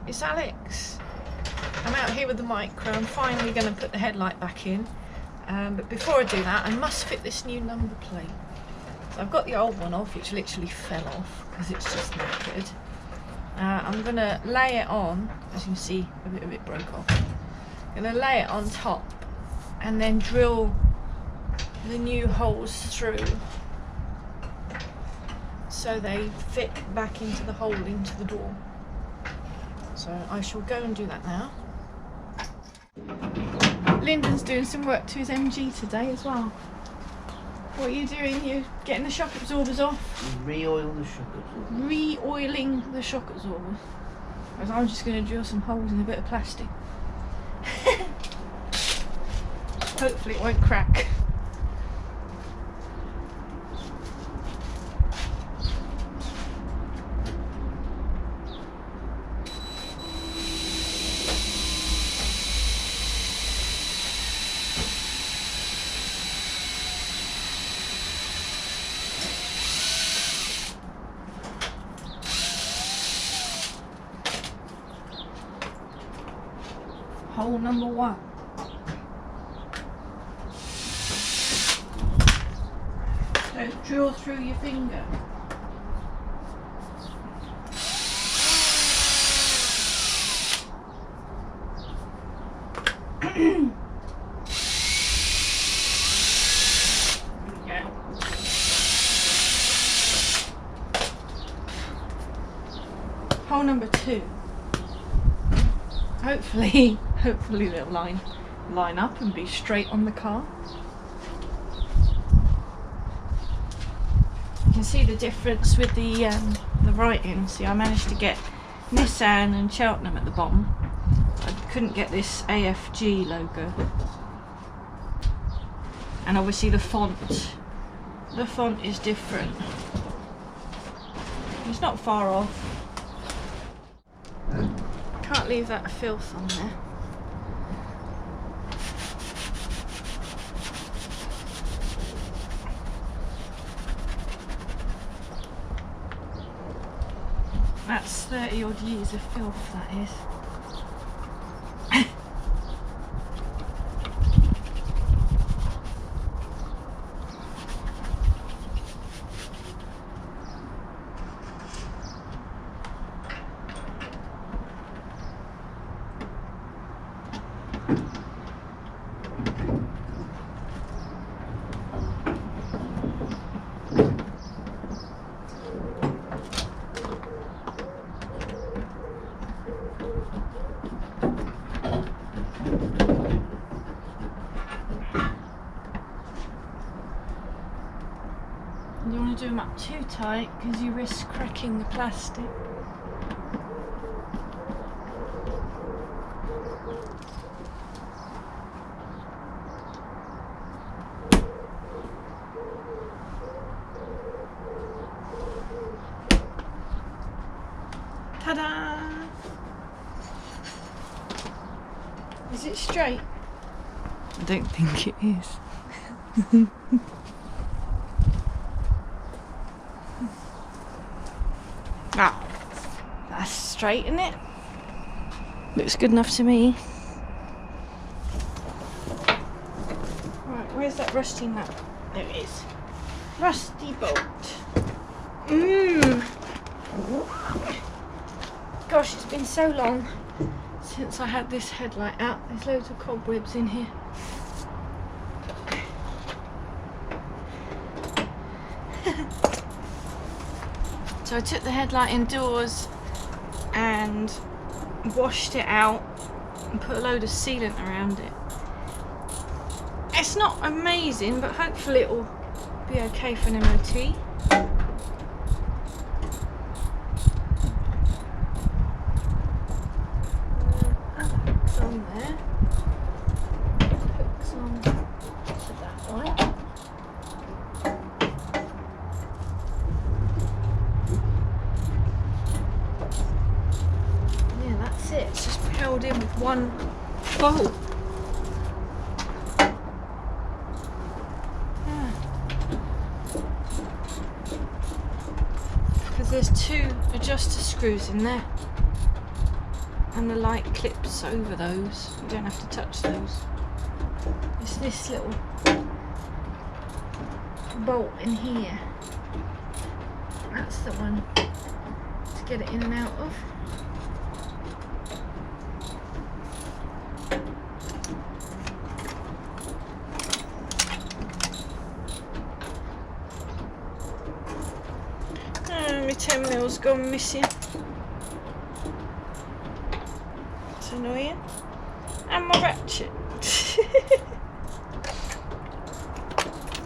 it's Alex. I'm out here with the Micra. I'm finally going to put the headlight back in. But before I do that, I must fit this new number plate. So I've got the old one off, which literally fell off because it's just knackered. I'm going to lay it on, as you can see, a bit of it broke off. I'm going to lay it on top and then drill the new holes through so they fit back into the hole into the door. So I shall go and do that now. Lyndon's doing some work to his MG today as well. What are you doing? You're getting the shock absorbers off? Re-oil the shock absorbers. Re-oiling the shock absorbers. Whereas I'm just going to drill some holes in a bit of plastic. Hopefully it won't crack. Hole number 1. Don't drill through your finger. There we go. Hole number 2. Hopefully they'll line up and be straight on the car. You can see the difference with the writing. See, I managed to get Nissan and Cheltenham at the bottom. I couldn't get this AFG logo. And obviously the font is different. It's not far off. Can't leave that filth on there. That's 30 odd years of filth, that is. You don't want to do them up too tight because you risk cracking the plastic. Ta-da! Is it straight? I don't think it is. Ah, that's straight, isn't it? Looks good enough to me. Right, where's that rusty nut? There it is. Rusty bolt. Gosh, it's been so long since I had this headlight out. There's loads of cobwebs in here. So I took the headlight indoors and washed it out and put a load of sealant around it. It's not amazing, but hopefully it will be okay for an MOT. Hooks on there. Hooks on to that one. It's just held in with one bolt. Because there's 2 adjuster screws in there. and the light clips over those. You don't have to touch those. It's this little bolt in here. That's the one to get it in and out of. Oh, my 10mm gone missing. It's annoying. And my ratchet.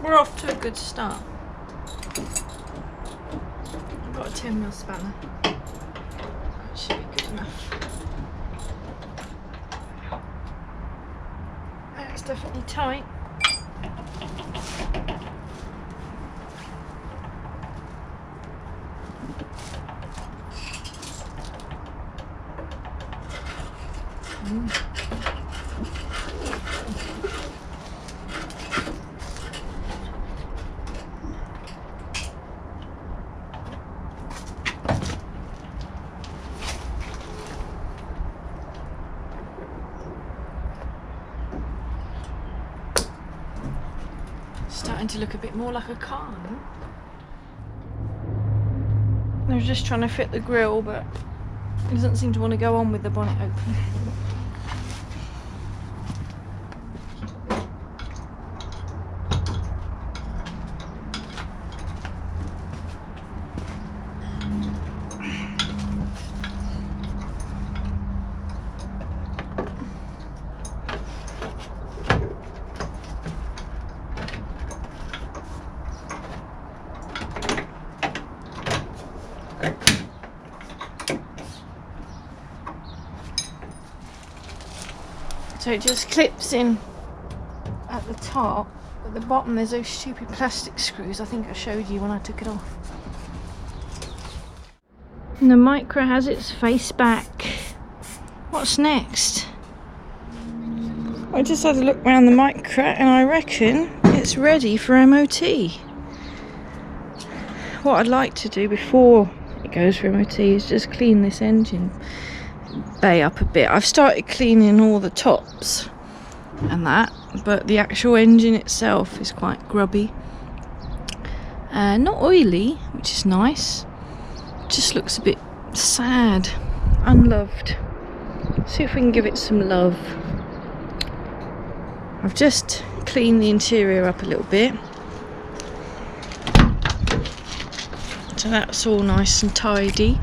We're off to a good start. I've got a 10mm spanner. That should be good enough. That's definitely tight. Starting to look a bit more like a car now. I was just trying to fit the grille, but it doesn't seem to want to go on with the bonnet open. So it just clips in at the top, at the bottom there's those stupid plastic screws I think I showed you when I took it off. And the Micra has its face back. What's next? I just had a look around the Micra and I reckon it's ready for MOT. What I'd like to do before it goes for MOT is just clean this engine bay up a bit. I've started cleaning all the tops and that, but the actual engine itself is quite grubby. Not oily, which is nice. Just looks a bit sad, unloved. See if we can give it some love. I've just cleaned the interior up a little bit, so that's all nice and tidy.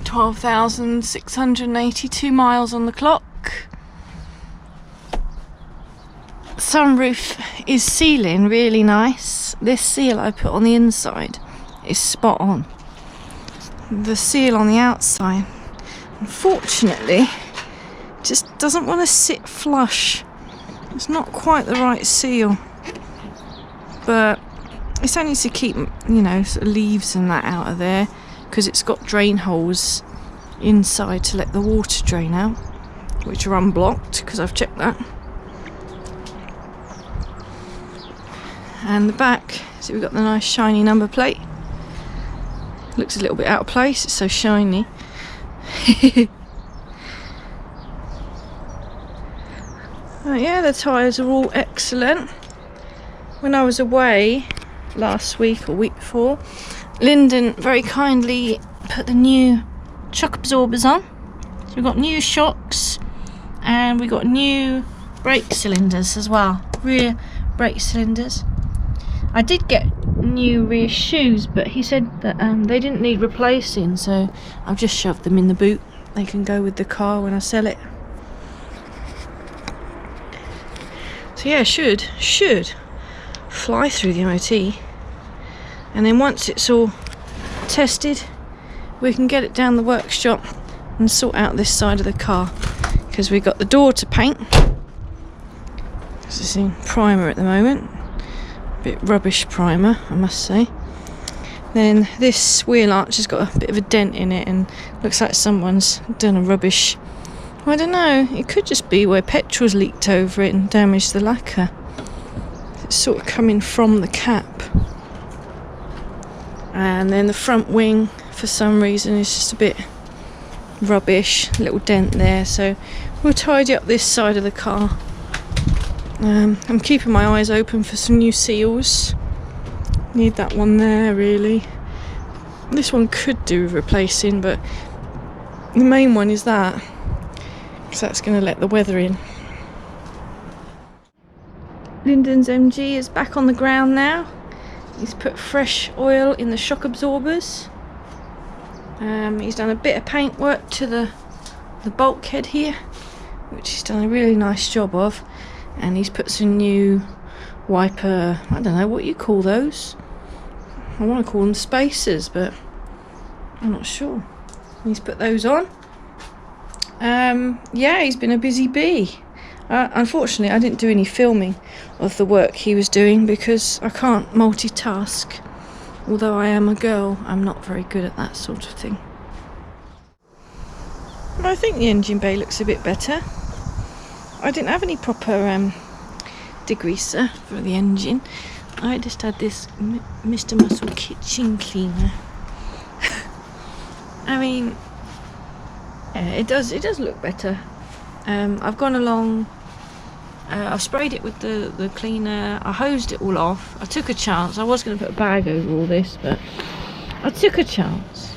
12,682 miles on the clock. Sunroof is sealing really nice. This seal I put on the inside is spot on. The seal on the outside, unfortunately, just doesn't want to sit flush. It's not quite the right seal, but it's only to keep, you know, sort of leaves and that out of there, because it's got drain holes inside to let the water drain out, which are unblocked because I've checked that. And the back, so we've got the nice shiny number plate. Looks a little bit out of place, it's so shiny. Yeah, the tyres are all excellent. When I was away last week or week before, Lyndon very kindly put the new shock absorbers on. So we've got new shocks and we got new brake cylinders as well, rear brake cylinders. I did get new rear shoes, but he said that they didn't need replacing, so I've just shoved them in the boot. They can go with the car when I sell it. So yeah, should fly through the MOT. And then once it's all tested, we can get it down the workshop and sort out this side of the car, because we've got the door to paint. This is in primer at the moment, a bit rubbish primer I must say. Then this wheel arch has got a bit of a dent in it and looks like someone's done a rubbish, I don't know, it could just be where petrol's leaked over it and damaged the lacquer. It's sort of coming from the cap. And then the front wing, for some reason, is just a bit rubbish. A little dent there, so we'll tidy up this side of the car. I'm keeping my eyes open for some new seals. Need that one there, really. This one could do with replacing, but the main one is that, because that's going to let the weather in. Lyndon's MG is back on the ground now. He's put fresh oil in the shock absorbers. He's done a bit of paint work to the bulkhead here, which he's done a really nice job of. And he's put some new wiper, I don't know what you call those. I want to call them spacers, but I'm not sure. He's put those on. Yeah, he's been a busy bee. Unfortunately, I didn't do any filming of the work he was doing because I can't multitask. Although I am a girl, I'm not very good at that sort of thing. I think the engine bay looks a bit better. I didn't have any proper degreaser for the engine. I just had this Mr. Muscle kitchen cleaner. I mean, yeah, it does look better. I've gone along, I've sprayed it with the cleaner, I hosed it all off. I took a chance. I was going to put a bag over all this, but I took a chance.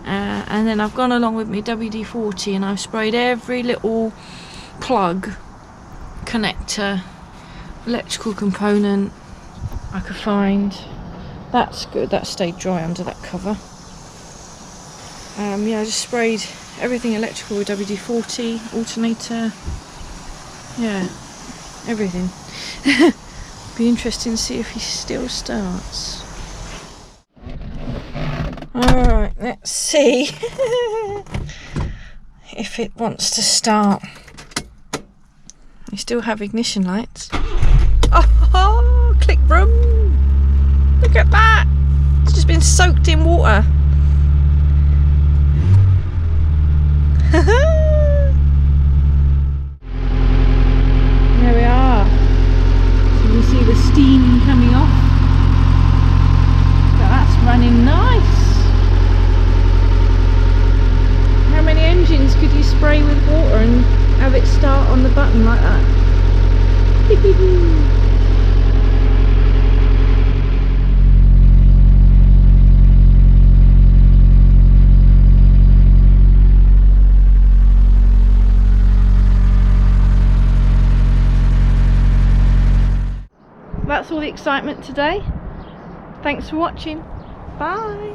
And then I've gone along with my WD-40 and I've sprayed every little plug, connector, electrical component I could find. That's good, that stayed dry under that cover. Yeah, I just sprayed everything electrical with WD-40, alternator, yeah, everything. Be interesting to see if he still starts. Alright, let's see if it wants to start. We still have ignition lights. Oh, click room! Look at that! It's just been soaked in water. There we are. So you can see the steam coming off. But that's running nice. How many engines could you spray with water and have it start on the button like that? That's all the excitement today. Thanks for watching. Bye.